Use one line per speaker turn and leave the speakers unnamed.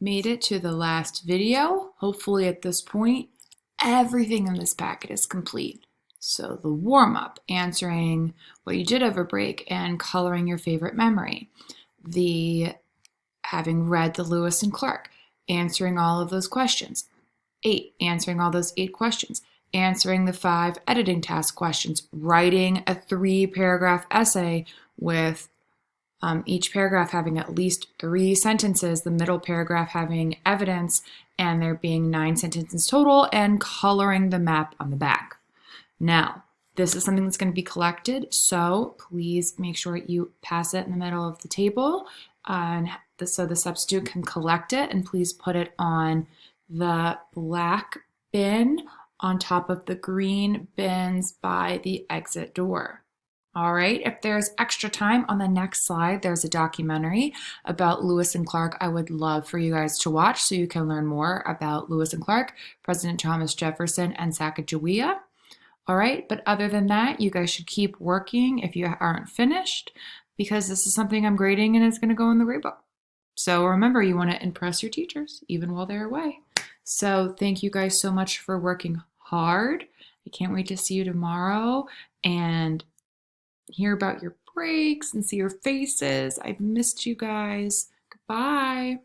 made it to the last video. Hopefully at this point, everything in this packet is complete. So the warm-up, answering what you did over break and coloring your favorite memory. The having read the Lewis and Clark, answering all of those questions. 8, answering all those 8 questions. Answering the 5 editing task questions. Writing a 3-paragraph essay with each paragraph having at least 3 sentences, the middle paragraph having evidence, and there being 9 sentences total, and coloring the map on the back. Now, this is something that's going to be collected, so please make sure you pass it in the middle of the table, so the substitute can collect it, and please put it on the black bin on top of the green bins by the exit door. All right, if there's extra time on the next slide, there's a documentary about Lewis and Clark I would love for you guys to watch so you can learn more about Lewis and Clark, President Thomas Jefferson, and Sacagawea. All right, but other than that, you guys should keep working if you aren't finished, because this is something I'm grading and it's going to go in the grade book. So remember, you want to impress your teachers even while they're away. So thank you guys so much for working hard. I can't wait to see you tomorrow and hear about your breaks and see your faces. I've missed you guys. Goodbye.